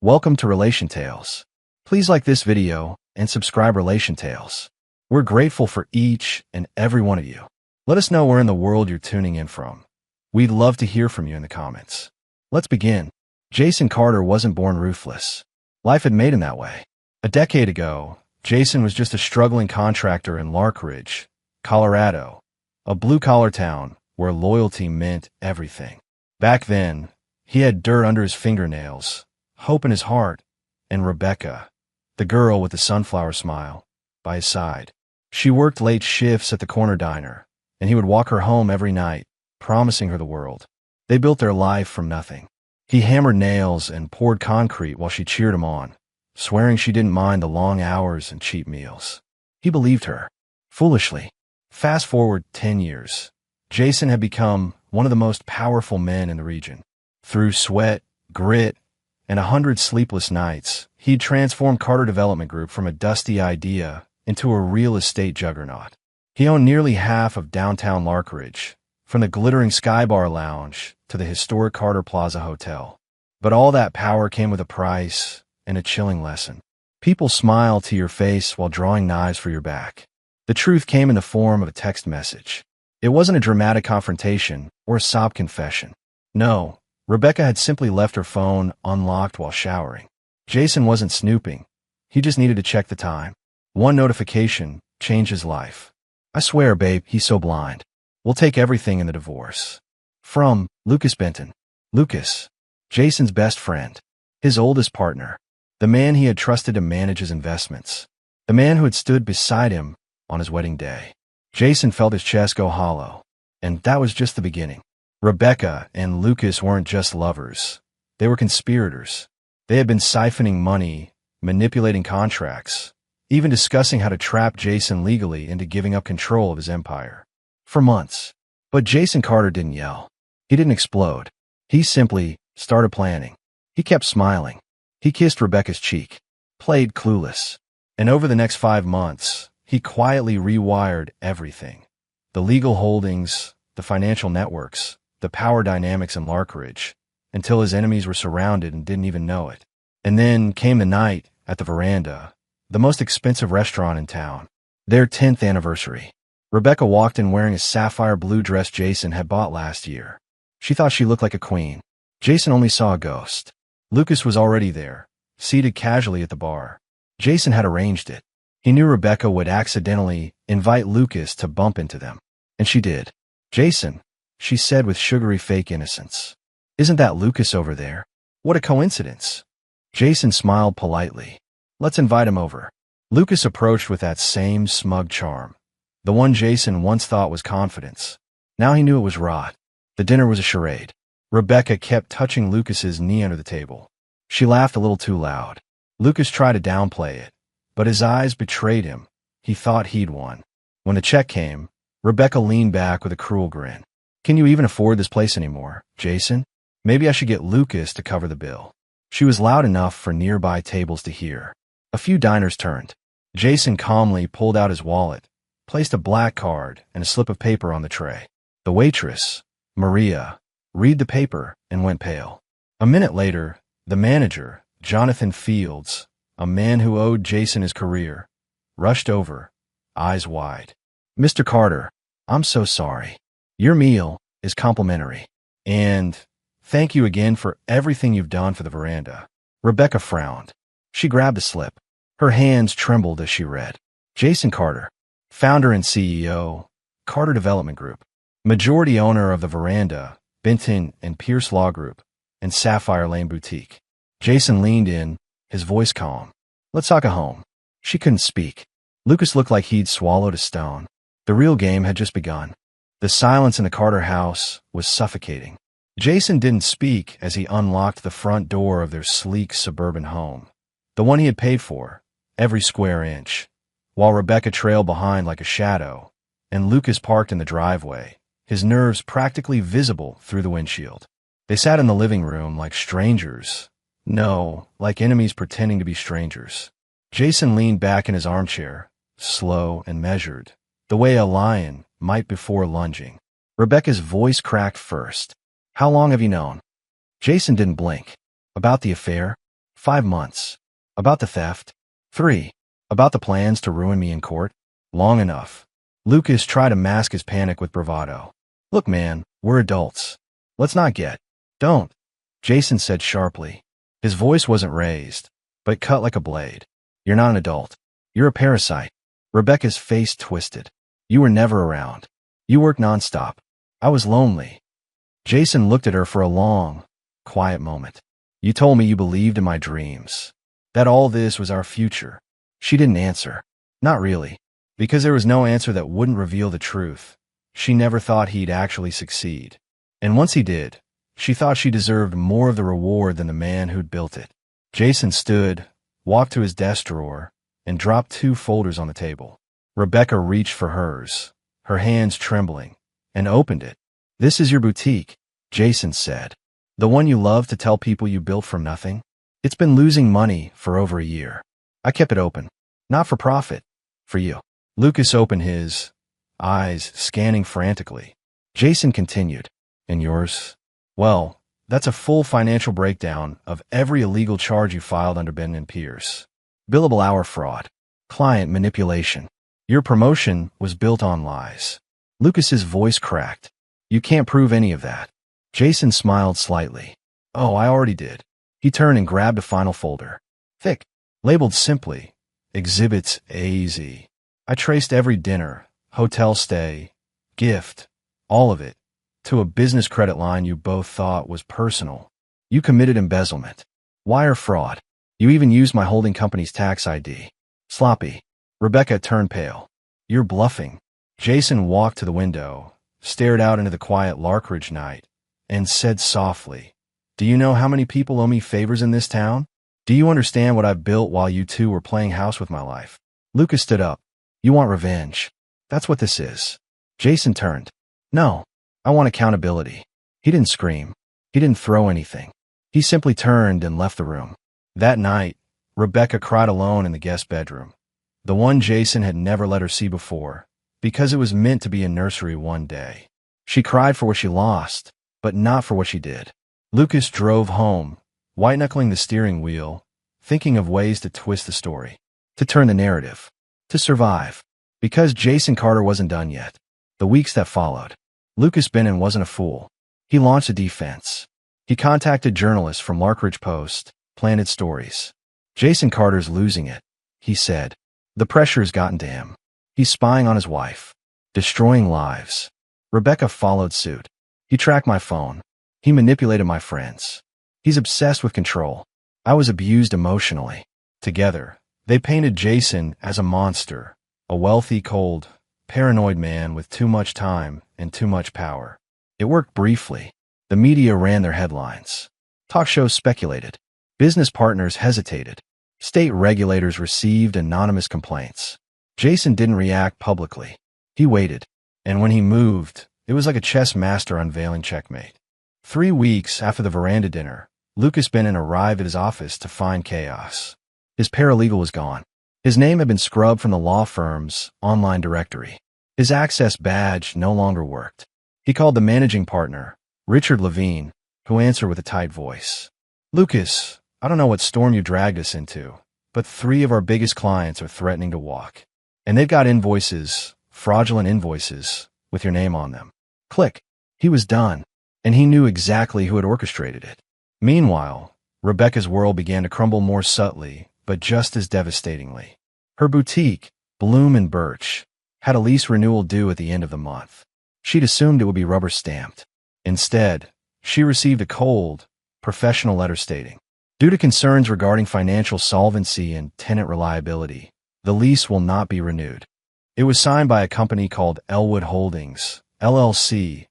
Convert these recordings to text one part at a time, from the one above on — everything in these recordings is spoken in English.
Welcome to Relation Tales. Please like this video and subscribe Relation Tales. We're grateful for each and every one of you. Let us know where in the world you're tuning in from. We'd love to hear from you in the comments. Let's begin. Jason Carter wasn't born ruthless. Life had made him that way. A decade ago, Jason was just a struggling contractor in Lark Ridge, Colorado, a blue-collar town where loyalty meant everything. Back then, he had dirt under his fingernails, hope in his heart, and Rebecca, the girl with the sunflower smile, by his side. She worked late shifts at the corner diner, and he would walk her home every night, promising her the world. They built their life from nothing. He hammered nails and poured concrete while she cheered him on, swearing she didn't mind the long hours and cheap meals. He believed her. Foolishly. Fast forward 10 years. Jason had become one of the most powerful men in the region. Through sweat, grit, and 100 sleepless nights, he'd transformed Carter Development Group from a dusty idea into a real estate juggernaut. He owned nearly half of downtown Lark Ridge, from the glittering Sky Bar Lounge to the historic Carter Plaza Hotel. But all that power came with a price and a chilling lesson. People smile to your face while drawing knives for your back. The truth came in the form of a text message. It wasn't a dramatic confrontation or a sob confession. No. Rebecca had simply left her phone unlocked while showering. Jason wasn't snooping. He just needed to check the time. One notification changed his life. "I swear, babe, he's so blind. We'll take everything in the divorce." From Lucas Benton. Lucas, Jason's best friend, his oldest partner, the man he had trusted to manage his investments, the man who had stood beside him on his wedding day. Jason felt his chest go hollow, and that was just the beginning. Rebecca and Lucas weren't just lovers. They were conspirators. They had been siphoning money, manipulating contracts, even discussing how to trap Jason legally into giving up control of his empire. For months. But Jason Carter didn't yell. He didn't explode. He simply started planning. He kept smiling. He kissed Rebecca's cheek, played clueless. And over the next 5 months, he quietly rewired everything. The legal holdings, the financial networks, the power dynamics in Lark Ridge, until his enemies were surrounded and didn't even know it. And then came the night at the Veranda, the most expensive restaurant in town, their 10th anniversary. Rebecca walked in wearing a sapphire blue dress Jason had bought last year. She thought she looked like a queen. Jason only saw a ghost. Lucas was already there, seated casually at the bar. Jason had arranged it. He knew Rebecca would accidentally invite Lucas to bump into them. And she did. "Jason," she said with sugary fake innocence. "Isn't that Lucas over there? What a coincidence." Jason smiled politely. "Let's invite him over." Lucas approached with that same smug charm. The one Jason once thought was confidence. Now he knew it was rot. The dinner was a charade. Rebecca kept touching Lucas's knee under the table. She laughed a little too loud. Lucas tried to downplay it, but his eyes betrayed him. He thought he'd won. When the check came, Rebecca leaned back with a cruel grin. "Can you even afford this place anymore, Jason? Maybe I should get Lucas to cover the bill." She was loud enough for nearby tables to hear. A few diners turned. Jason calmly pulled out his wallet, placed a black card and a slip of paper on the tray. The waitress, Maria, read the paper and went pale. A minute later, the manager, Jonathan Fields, a man who owed Jason his career, rushed over, eyes wide. "Mr. Carter, I'm so sorry. Your meal is complimentary. And thank you again for everything you've done for the Veranda." Rebecca frowned. She grabbed the slip. Her hands trembled as she read. "Jason Carter, founder and CEO, Carter Development Group, majority owner of the Veranda, Benton and Pierce Law Group, and Sapphire Lane Boutique." Jason leaned in, his voice calm. "Let's talk at home." She couldn't speak. Lucas looked like he'd swallowed a stone. The real game had just begun. The silence in the Carter house was suffocating. Jason didn't speak as he unlocked the front door of their sleek suburban home, the one he had paid for, every square inch, while Rebecca trailed behind like a shadow, and Lucas parked in the driveway, his nerves practically visible through the windshield. They sat in the living room like strangers. No, like enemies pretending to be strangers. Jason leaned back in his armchair, slow and measured, the way a lion might before lunging. Rebecca's voice cracked first. "How long have you known?" Jason didn't blink. "About the affair?" 5 months. About the theft. 3. About the plans to ruin me in court. Long enough. Lucas tried to mask his panic with bravado. Look, man, we're adults. Let's not get. Don't. Jason said sharply. His voice wasn't raised, but cut like a blade. You're not an adult. You're a parasite. Rebecca's face twisted. You were never around. You worked nonstop. I was lonely. Jason looked at her for a long, quiet moment. You told me you believed in my dreams. That all this was our future. She didn't answer. Not really. Because there was no answer that wouldn't reveal the truth. She never thought he'd actually succeed. And once he did, she thought she deserved more of the reward than the man who'd built it. Jason stood, walked to his desk drawer, and dropped 2 folders on the table. Rebecca reached for hers, her hands trembling, and opened it. This is your boutique, Jason said. The one you love to tell people you built from nothing? It's been losing money for over a year. I kept it open. Not for profit. For you. Lucas opened his eyes, scanning frantically. Jason continued. And yours? Well, that's a full financial breakdown of every illegal charge you filed under Ben & Pierce. Billable hour fraud. Client manipulation. Your promotion was built on lies. Lucas's voice cracked. You can't prove any of that. Jason smiled slightly. Oh, I already did. He turned and grabbed a final folder. Thick. Labeled simply, Exhibits AZ. I traced every dinner, hotel stay, gift, all of it, to a business credit line you both thought was personal. You committed embezzlement. Wire fraud. You even used my holding company's tax ID. Sloppy. Rebecca turned pale. You're bluffing. Jason walked to the window, stared out into the quiet Larkridge night, and said softly, Do you know how many people owe me favors in this town? Do you understand what I've built while you two were playing house with my life? Lucas stood up. You want revenge. That's what this is. Jason turned. No, I want accountability. He didn't scream. He didn't throw anything. He simply turned and left the room. That night, Rebecca cried alone in the guest bedroom, the one Jason had never let her see before, because it was meant to be a nursery one day. She cried for what she lost, but not for what she did. Lucas drove home, white-knuckling the steering wheel, thinking of ways to twist the story, to turn the narrative, to survive. Because Jason Carter wasn't done yet. The weeks that followed, Lucas Bennon wasn't a fool. He launched a defense. He contacted journalists from Larkridge Post, planted stories. Jason Carter's losing it, he said. The pressure's gotten to him. He's spying on his wife, destroying lives. Rebecca followed suit. He tracked my phone. He manipulated my friends. He's obsessed with control. I was abused emotionally. Together, they painted Jason as a monster, a wealthy, cold, paranoid man with too much time and too much power. It worked briefly. The media ran their headlines. Talk shows speculated. Business partners hesitated. State regulators received anonymous complaints. Jason didn't react publicly. He waited. And when he moved, it was like a chess master unveiling checkmate. 3 weeks after the veranda dinner, Lucas Bennon arrived at his office to find chaos. His paralegal was gone. His name had been scrubbed from the law firm's online directory. His access badge no longer worked. He called the managing partner, Richard Levine, who answered with a tight voice. Lucas, I don't know what storm you dragged us into, but 3 of our biggest clients are threatening to walk. And they've got invoices, fraudulent invoices, with your name on them. Click. He was done, and he knew exactly who had orchestrated it. Meanwhile, Rebecca's world began to crumble more subtly, but just as devastatingly. Her boutique, Bloom and Birch, had a lease renewal due at the end of the month. She'd assumed it would be rubber-stamped. Instead, she received a cold, professional letter stating, due to concerns regarding financial solvency and tenant reliability, the lease will not be renewed. It was signed by a company called Elwood Holdings, LLC,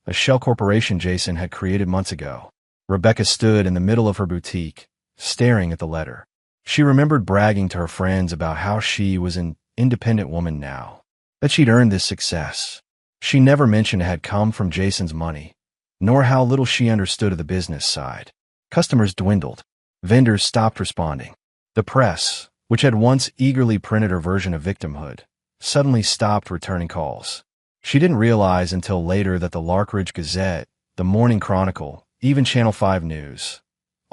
a shell corporation Jason had created months ago. Rebecca stood in the middle of her boutique, staring at the letter. She remembered bragging to her friends about how she was an independent woman now, that she'd earned this success. She never mentioned it had come from Jason's money, nor how little she understood of the business side. Customers dwindled. Vendors stopped responding. The press, which had once eagerly printed her version of victimhood, suddenly stopped returning calls. She didn't realize until later that the Larkridge Gazette, the Morning Chronicle, even Channel 5 News,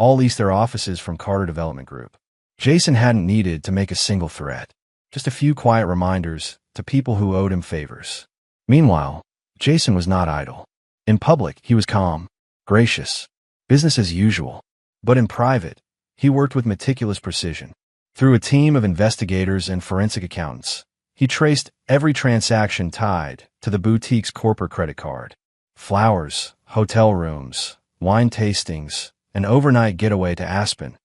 all leased their offices from Carter Development Group. Jason hadn't needed to make a single threat, just a few quiet reminders to people who owed him favors. Meanwhile, Jason was not idle. In public, he was calm, gracious, business as usual. But in private, he worked with meticulous precision. Through a team of investigators and forensic accountants, he traced every transaction tied to the boutique's corporate credit card. Flowers, hotel rooms, wine tastings, an overnight getaway to Aspen,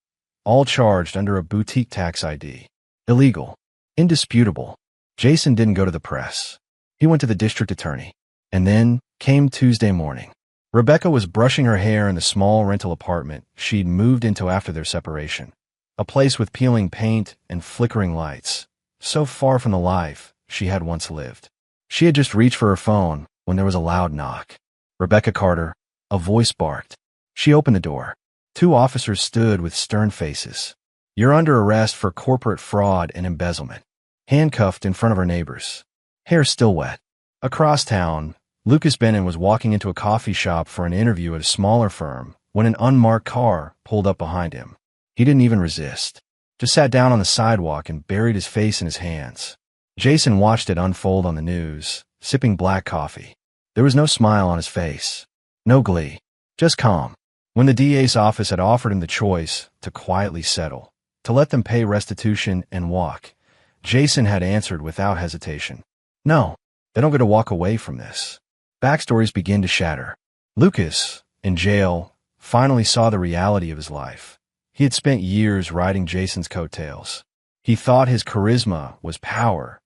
all charged under a boutique tax ID. Illegal. Indisputable. Jason didn't go to the press. He went to the district attorney. And then came Tuesday morning. Rebecca was brushing her hair in the small rental apartment she'd moved into after their separation. A place with peeling paint and flickering lights, so far from the life she had once lived. She had just reached for her phone when there was a loud knock. Rebecca Carter, a voice barked. She opened the door. Two officers stood with stern faces. "You're under arrest for corporate fraud and embezzlement." Handcuffed in front of her neighbors. Hair still wet. Across town, Lucas Bennon was walking into a coffee shop for an interview at a smaller firm when an unmarked car pulled up behind him. He didn't even resist. Just sat down on the sidewalk and buried his face in his hands. Jason watched it unfold on the news, sipping black coffee. There was no smile on his face. No glee. Just calm. When the DA's office had offered him the choice to quietly settle, to let them pay restitution and walk, Jason had answered without hesitation. No, they don't get to walk away from this. Backstories begin to shatter. Lucas, in jail, finally saw the reality of his life. He had spent years riding Jason's coattails. He thought his charisma was power,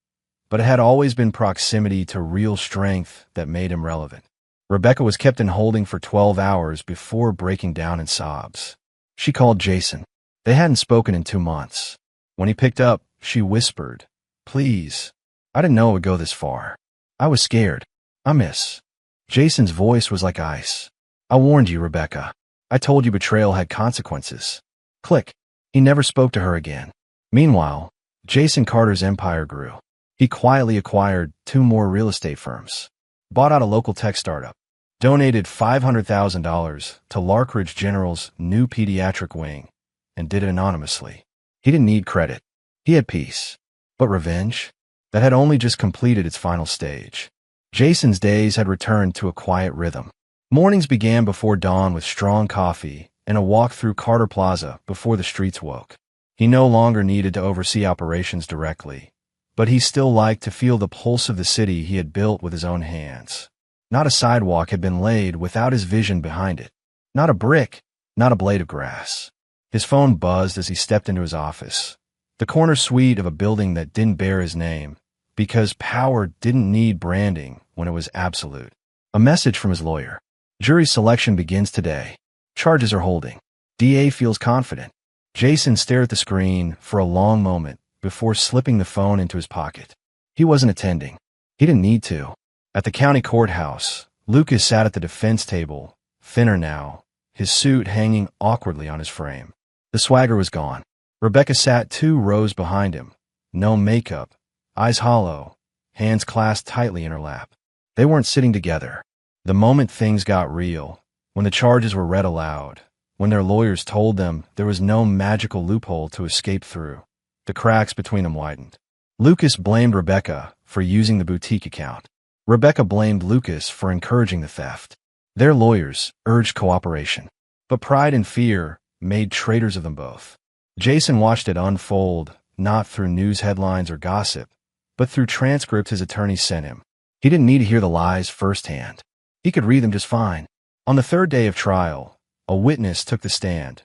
but it had always been proximity to real strength that made him relevant. Rebecca was kept in holding for 12 hours before breaking down in sobs. She called Jason. They hadn't spoken in 2 months. When he picked up, she whispered, "Please. I didn't know it would go this far. I was scared. I miss." Jason's voice was like ice. "I warned you, Rebecca. I told you betrayal had consequences." Click. He never spoke to her again. Meanwhile, Jason Carter's empire grew. He quietly acquired 2 more real estate firms, bought out a local tech startup, donated $500,000 to Larkridge General's new pediatric wing, and did it anonymously. He didn't need credit. He had peace. But revenge? That had only just completed its final stage. Jason's days had returned to a quiet rhythm. Mornings began before dawn with strong coffee and a walk through Carter Plaza before the streets woke. He no longer needed to oversee operations directly, but he still liked to feel the pulse of the city he had built with his own hands. Not a sidewalk had been laid without his vision behind it. Not a brick, not a blade of grass. His phone buzzed as he stepped into his office, the corner suite of a building that didn't bear his name, because power didn't need branding when it was absolute. A message from his lawyer. Jury selection begins today. Charges are holding. DA feels confident. Jason stared at the screen for a long moment before slipping the phone into his pocket. He wasn't attending. He didn't need to. At the county courthouse, Lucas sat at the defense table, thinner now, his suit hanging awkwardly on his frame. The swagger was gone. Rebecca sat 2 rows behind him. No makeup, eyes hollow, hands clasped tightly in her lap. They weren't sitting together. The moment things got real, when the charges were read aloud, when their lawyers told them there was no magical loophole to escape through, the cracks between them widened. Lucas blamed Rebecca for using the boutique account. Rebecca blamed Lucas for encouraging the theft. Their lawyers urged cooperation, but pride and fear made traitors of them both. Jason watched it unfold, not through news headlines or gossip, but through transcripts his attorney sent him. He didn't need to hear the lies firsthand. He could read them just fine. On the 3rd day of trial, a witness took the stand,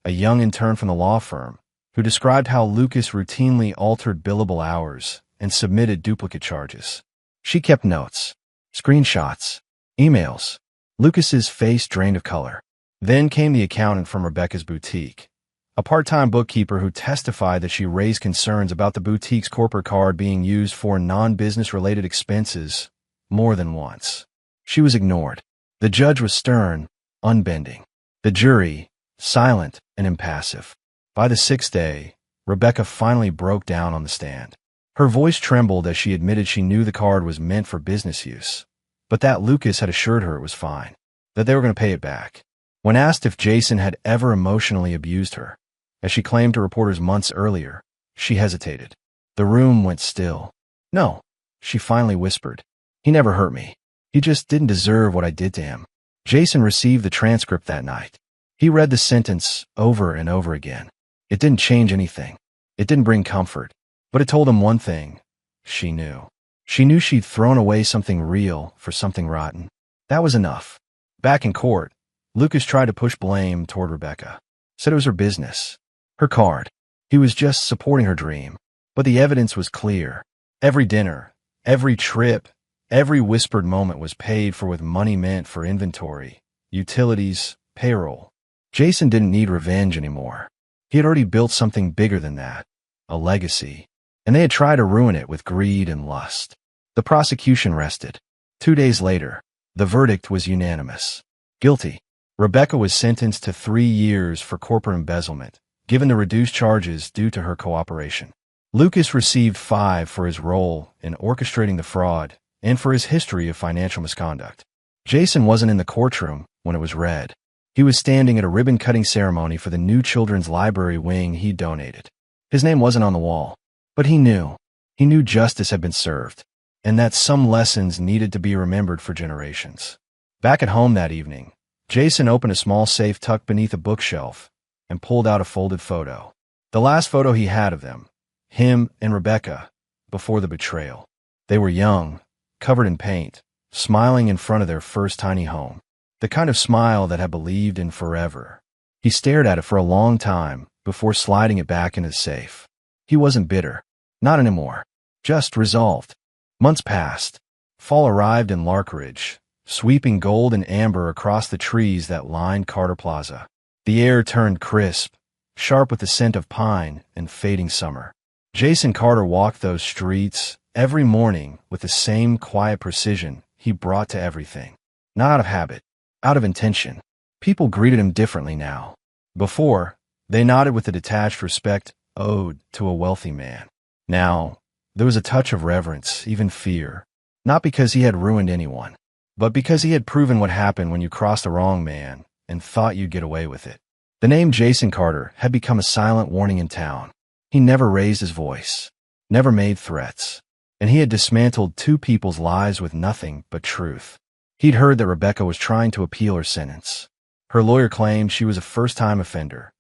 a young intern from the law firm, who described how Lucas routinely altered billable hours and submitted duplicate charges. She kept notes, screenshots, emails. Lucas's face drained of color. Then came the accountant from Rebecca's boutique, a part-time bookkeeper who testified that she raised concerns about the boutique's corporate card being used for non-business-related expenses more than once. She was ignored. The judge was stern, unbending. The jury, silent and impassive. By the 6th day, Rebecca finally broke down on the stand. Her voice trembled as she admitted she knew the card was meant for business use, but that Lucas had assured her it was fine, that they were going to pay it back. When asked if Jason had ever emotionally abused her, as she claimed to reporters months earlier, she hesitated. The room went still. "No," she finally whispered. "He never hurt me. He just didn't deserve what I did to him." Jason received the transcript that night. He read the sentence over and over again. It didn't change anything. It didn't bring comfort. But it told him one thing. She knew. She knew she'd thrown away something real for something rotten. That was enough. Back in court, Lucas tried to push blame toward Rebecca. Said it was her business. Her card. He was just supporting her dream. But the evidence was clear. Every dinner, every trip, every whispered moment was paid for with money meant for inventory, utilities, payroll. Jason didn't need revenge anymore. He had already built something bigger than that. A legacy. And they had tried to ruin it with greed and lust. The prosecution rested. 2 days later, the verdict was unanimous. Guilty. Rebecca was sentenced to 3 years for corporate embezzlement, given the reduced charges due to her cooperation. Lucas received 5 for his role in orchestrating the fraud and for his history of financial misconduct. Jason wasn't in the courtroom when it was read. He was standing at a ribbon-cutting ceremony for the new children's library wing he donated. His name wasn't on the wall, but he knew. He knew justice had been served, and that some lessons needed to be remembered for generations. Back at home that evening, Jason opened a small safe tucked beneath a bookshelf and pulled out a folded photo. The last photo he had of them, him and Rebecca, before the betrayal. They were young, covered in paint, smiling in front of their first tiny home. The kind of smile that had believed in forever. He stared at it for a long time before sliding it back into the safe. He wasn't bitter. Not anymore. Just resolved. Months passed. Fall arrived in Larkridge, sweeping gold and amber across the trees that lined Carter Plaza. The air turned crisp, sharp with the scent of pine and fading summer. Jason Carter walked those streets every morning with the same quiet precision he brought to everything. Not out of habit, out of intention. People greeted him differently now. Before, they nodded with the detached respect owed to a wealthy man. Now, there was a touch of reverence, even fear. Not because he had ruined anyone, but because he had proven what happened when you crossed the wrong man and thought you'd get away with it. The name Jason Carter had become a silent warning in town. He never raised his voice, never made threats, and he had dismantled 2 people's lives with nothing but truth. He'd heard that Rebecca was trying to appeal her sentence. Her lawyer claimed she was a first-time offender,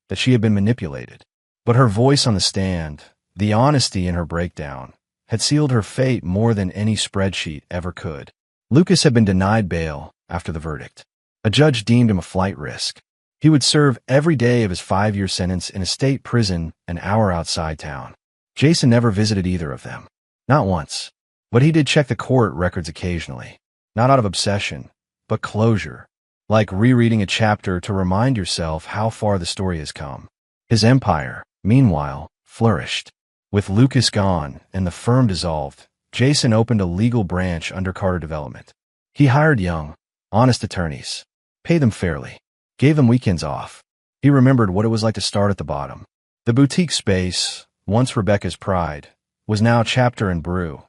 that she had been manipulated. But her voice on the stand, the honesty in her breakdown, had sealed her fate more than any spreadsheet ever could. Lucas had been denied bail after the verdict. A judge deemed him a flight risk. He would serve every day of his 5-year sentence in a state prison an hour outside town. Jason never visited either of them. Not once. But he did check the court records occasionally. Not out of obsession, but closure. Like rereading a chapter to remind yourself how far the story has come. His empire, meanwhile, flourished. With Lucas gone and the firm dissolved, Jason opened a legal branch under Carter Development. He hired young, honest attorneys, paid them fairly, gave them weekends off. He remembered what it was like to start at the bottom. The boutique space, once Rebecca's pride, was now Chapter and Brew,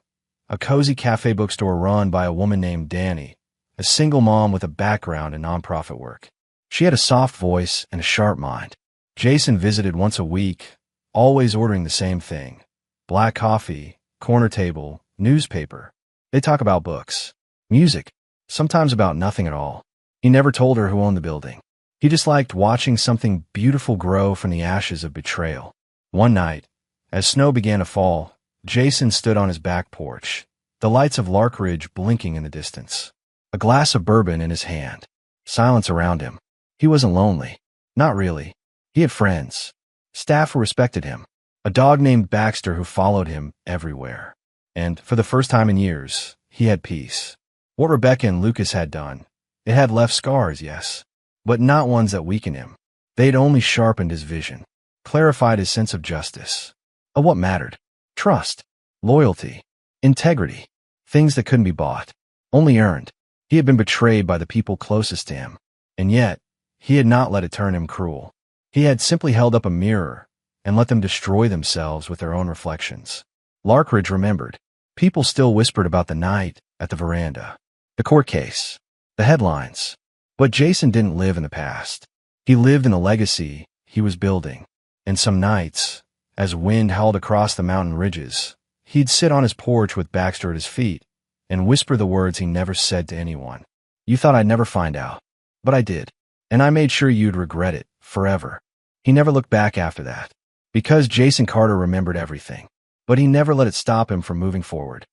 a cozy cafe bookstore run by a woman named Danny, a single mom with a background in nonprofit work. She had a soft voice and a sharp mind. Jason visited once a week, always ordering the same thing. Black coffee, corner table, newspaper. They talk about books, music, sometimes about nothing at all. He never told her who owned the building. He just liked watching something beautiful grow from the ashes of betrayal. One night, as snow began to fall, Jason stood on his back porch, the lights of Larkridge blinking in the distance. A glass of bourbon in his hand. Silence around him. He wasn't lonely. Not really. He had friends. Staff who respected him. A dog named Baxter who followed him everywhere. And, for the first time in years, he had peace. What Rebecca and Lucas had done, it had left scars, yes, but not ones that weakened him. They had only sharpened his vision, clarified his sense of justice, of what mattered. Trust, loyalty, integrity, things that couldn't be bought, only earned. He had been betrayed by the people closest to him, and yet, he had not let it turn him cruel. He had simply held up a mirror and let them destroy themselves with their own reflections. Larkridge remembered. People still whispered about the night at the veranda, the court case, the headlines. But Jason didn't live in the past. He lived in the legacy he was building. And some nights, as wind howled across the mountain ridges, he'd sit on his porch with Baxter at his feet and whisper the words he never said to anyone. You thought I'd never find out, but I did. And I made sure you'd regret it forever. He never looked back after that. Because Jason Carter remembered everything. But he never let it stop him from moving forward.